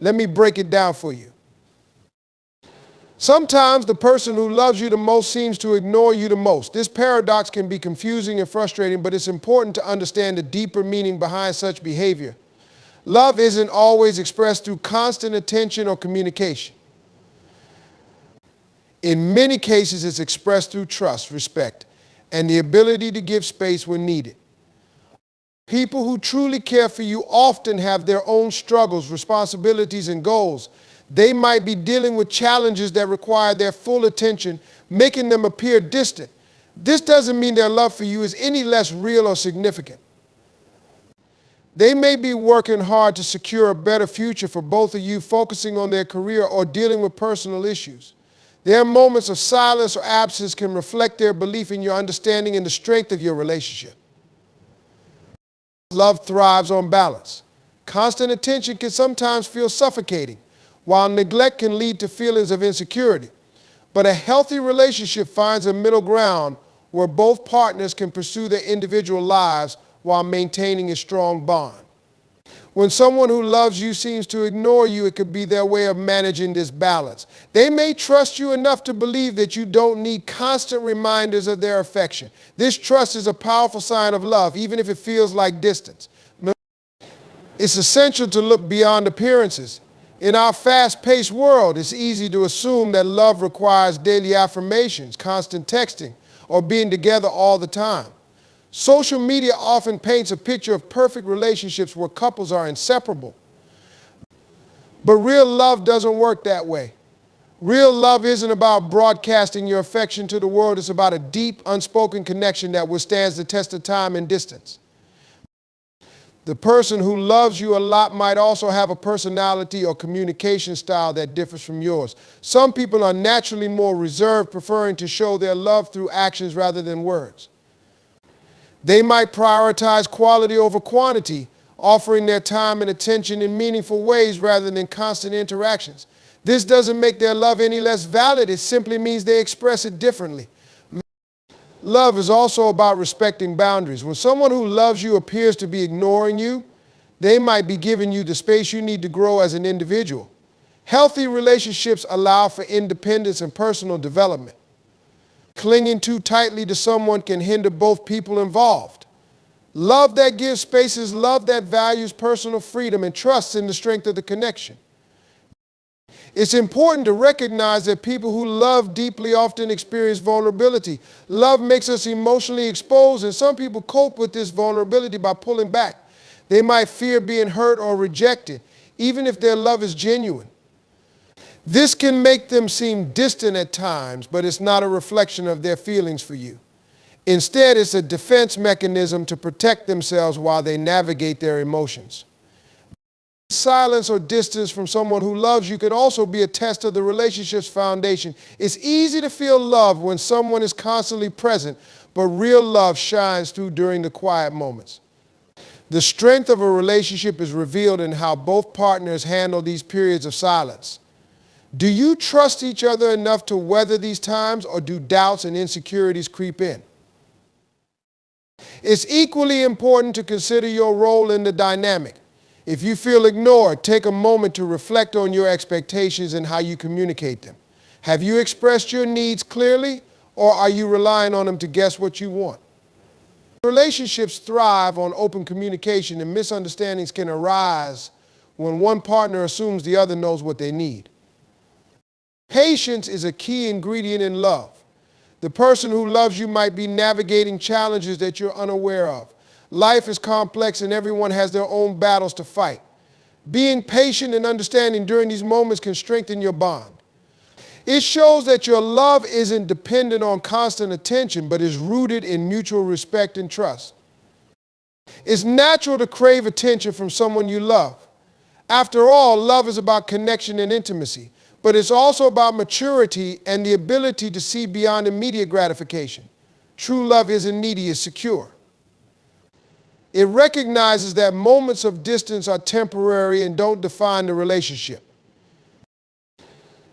Let me break it down for you. Sometimes the person who loves you the most seems to ignore you the most. This paradox can be confusing and frustrating, but it's important to understand the deeper meaning behind such behavior. Love isn't always expressed through constant attention or communication. In many cases, it's expressed through trust, respect, and the ability to give space when needed. People who truly care for you often have their own struggles, responsibilities, and goals. They might be dealing with challenges that require their full attention, making them appear distant. This doesn't mean their love for you is any less real or significant. They may be working hard to secure a better future for both of you, focusing on their career or dealing with personal issues. Their moments of silence or absence can reflect their belief in your understanding and the strength of your relationship. Love thrives on balance. Constant attention can sometimes feel suffocating, while neglect can lead to feelings of insecurity. But a healthy relationship finds a middle ground where both partners can pursue their individual lives while maintaining a strong bond. When someone who loves you seems to ignore you, it could be their way of managing this balance. They may trust you enough to believe that you don't need constant reminders of their affection. This trust is a powerful sign of love, even if it feels like distance. It's essential to look beyond appearances. In our fast-paced world, it's easy to assume that love requires daily affirmations, constant texting, or being together all the time. Social media often paints a picture of perfect relationships where couples are inseparable. But real love doesn't work that way. Real love isn't about broadcasting your affection to the world. It's about a deep, unspoken connection that withstands the test of time and distance. The person who loves you a lot might also have a personality or communication style that differs from yours. Some people are naturally more reserved, preferring to show their love through actions rather than words. They might prioritize quality over quantity, offering their time and attention in meaningful ways rather than constant interactions. This doesn't make their love any less valid. It simply means they express it differently. Love is also about respecting boundaries. When someone who loves you appears to be ignoring you, they might be giving you the space you need to grow as an individual. Healthy relationships allow for independence and personal development. Clinging too tightly to someone can hinder both people involved. Love that gives space is love that values personal freedom and trusts in the strength of the connection. It's important to recognize that people who love deeply often experience vulnerability. Love makes us emotionally exposed, and some people cope with this vulnerability by pulling back. They might fear being hurt or rejected, even if their love is genuine. This can make them seem distant at times, but it's not a reflection of their feelings for you. Instead, it's a defense mechanism to protect themselves while they navigate their emotions. Silence or distance from someone who loves you could also be a test of the relationship's foundation. It's easy to feel love when someone is constantly present, but real love shines through during the quiet moments. The strength of a relationship is revealed in how both partners handle these periods of silence. Do you trust each other enough to weather these times, or do doubts and insecurities creep in? It's equally important to consider your role in the dynamic. If you feel ignored, take a moment to reflect on your expectations and how you communicate them. Have you expressed your needs clearly, or are you relying on them to guess what you want? Relationships thrive on open communication, and misunderstandings can arise when one partner assumes the other knows what they need. Patience is a key ingredient in love. The person who loves you might be navigating challenges that you're unaware of. Life is complex and everyone has their own battles to fight. Being patient and understanding during these moments can strengthen your bond. It shows that your love isn't dependent on constant attention, but is rooted in mutual respect and trust. It's natural to crave attention from someone you love. After all, love is about connection and intimacy, but it's also about maturity and the ability to see beyond immediate gratification. True love isn't needy, it's secure. It recognizes that moments of distance are temporary and don't define the relationship.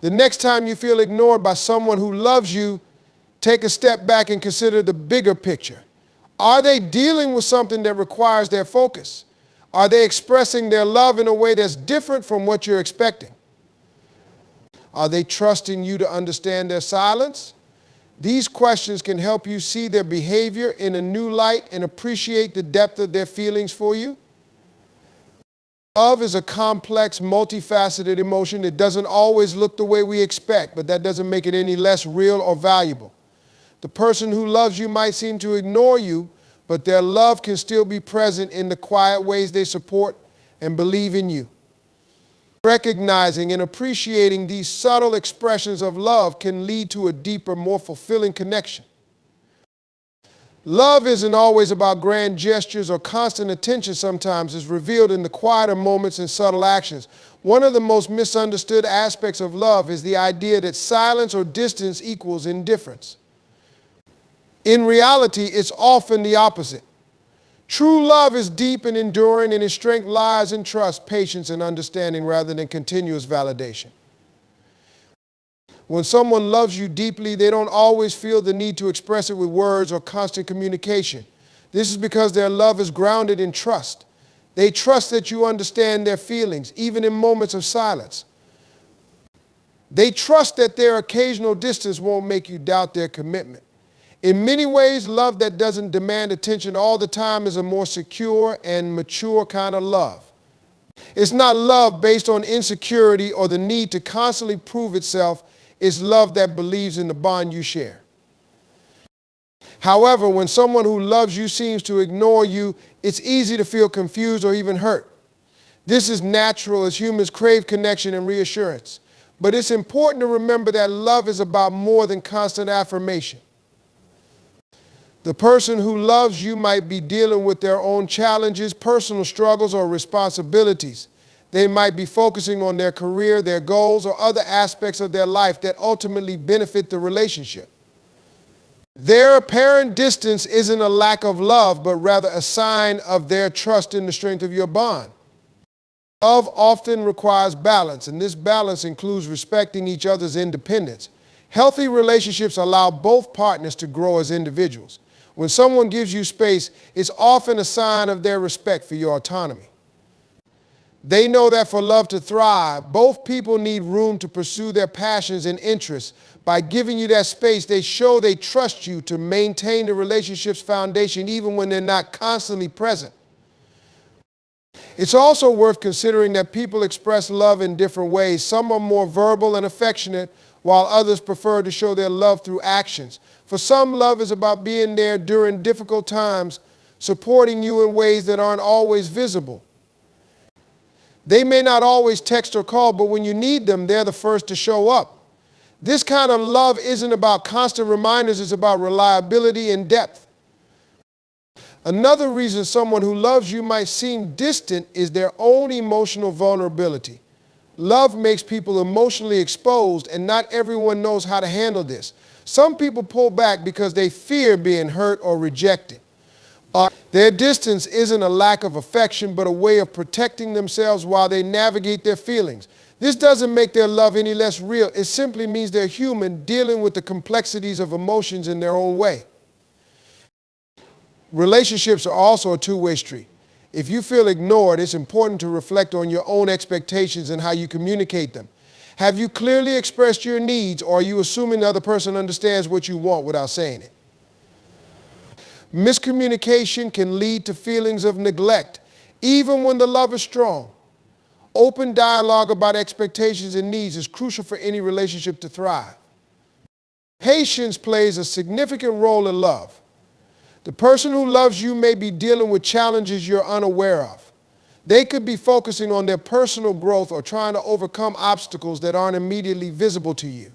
The next time you feel ignored by someone who loves you, take a step back and consider the bigger picture. Are they dealing with something that requires their focus? Are they expressing their love in a way that's different from what you're expecting? Are they trusting you to understand their silence? These questions can help you see their behavior in a new light and appreciate the depth of their feelings for you. Love is a complex, multifaceted emotion that doesn't always look the way we expect, but that doesn't make it any less real or valuable. The person who loves you might seem to ignore you, but their love can still be present in the quiet ways they support and believe in you. Recognizing and appreciating these subtle expressions of love can lead to a deeper, more fulfilling connection. Love isn't always about grand gestures or constant attention. Sometimes it's revealed in the quieter moments and subtle actions. One of the most misunderstood aspects of love is the idea that silence or distance equals indifference. In reality, it's often the opposite. True love is deep and enduring, and its strength lies in trust, patience, and understanding rather than continuous validation. When someone loves you deeply, they don't always feel the need to express it with words or constant communication. This is because their love is grounded in trust. They trust that you understand their feelings, even in moments of silence. They trust that their occasional distance won't make you doubt their commitment. In many ways, love that doesn't demand attention all the time is a more secure and mature kind of love. It's not love based on insecurity or the need to constantly prove itself. It's love that believes in the bond you share. However, when someone who loves you seems to ignore you, it's easy to feel confused or even hurt. This is natural as humans crave connection and reassurance. But it's important to remember that love is about more than constant affirmation. The person who loves you might be dealing with their own challenges, personal struggles, or responsibilities. They might be focusing on their career, their goals, or other aspects of their life that ultimately benefit the relationship. Their apparent distance isn't a lack of love, but rather a sign of their trust in the strength of your bond. Love often requires balance, and this balance includes respecting each other's independence. Healthy relationships allow both partners to grow as individuals. When someone gives you space, it's often a sign of their respect for your autonomy. They know that for love to thrive, both people need room to pursue their passions and interests. By giving you that space, they show they trust you to maintain the relationship's foundation even when they're not constantly present. It's also worth considering that people express love in different ways. Some are more verbal and affectionate, while others prefer to show their love through actions. For some, love is about being there during difficult times, supporting you in ways that aren't always visible. They may not always text or call, but when you need them, they're the first to show up. This kind of love isn't about constant reminders, it's about reliability and depth. Another reason someone who loves you might seem distant is their own emotional vulnerability. Love makes people emotionally exposed, and not everyone knows how to handle this. Some people pull back because they fear being hurt or rejected. Their distance isn't a lack of affection, but a way of protecting themselves while they navigate their feelings. This doesn't make their love any less real. It simply means they're human, dealing with the complexities of emotions in their own way. Relationships are also a two-way street. If you feel ignored, it's important to reflect on your own expectations and how you communicate them. Have you clearly expressed your needs, or are you assuming the other person understands what you want without saying it? Miscommunication can lead to feelings of neglect, even when the love is strong. Open dialogue about expectations and needs is crucial for any relationship to thrive. Patience plays a significant role in love. The person who loves you may be dealing with challenges you're unaware of. They could be focusing on their personal growth or trying to overcome obstacles that aren't immediately visible to you.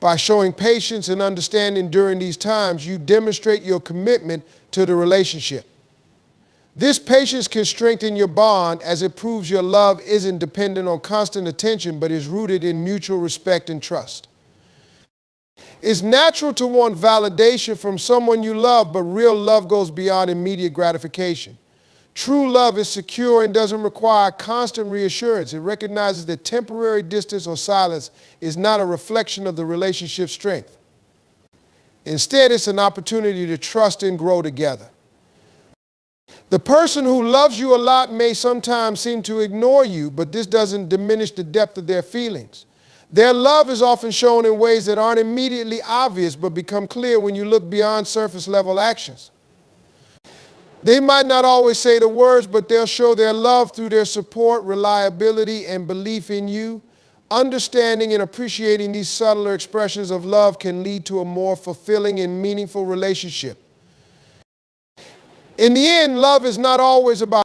By showing patience and understanding during these times, you demonstrate your commitment to the relationship. This patience can strengthen your bond as it proves your love isn't dependent on constant attention, but is rooted in mutual respect and trust. It's natural to want validation from someone you love, but real love goes beyond immediate gratification. True love is secure and doesn't require constant reassurance. It recognizes that temporary distance or silence is not a reflection of the relationship's strength. Instead, it's an opportunity to trust and grow together. The person who loves you a lot may sometimes seem to ignore you, but this doesn't diminish the depth of their feelings. Their love is often shown in ways that aren't immediately obvious but become clear when you look beyond surface level actions. They might not always say the words, but they'll show their love through their support, reliability, and belief in you. Understanding and appreciating these subtler expressions of love can lead to a more fulfilling and meaningful relationship. In the end, love is not always about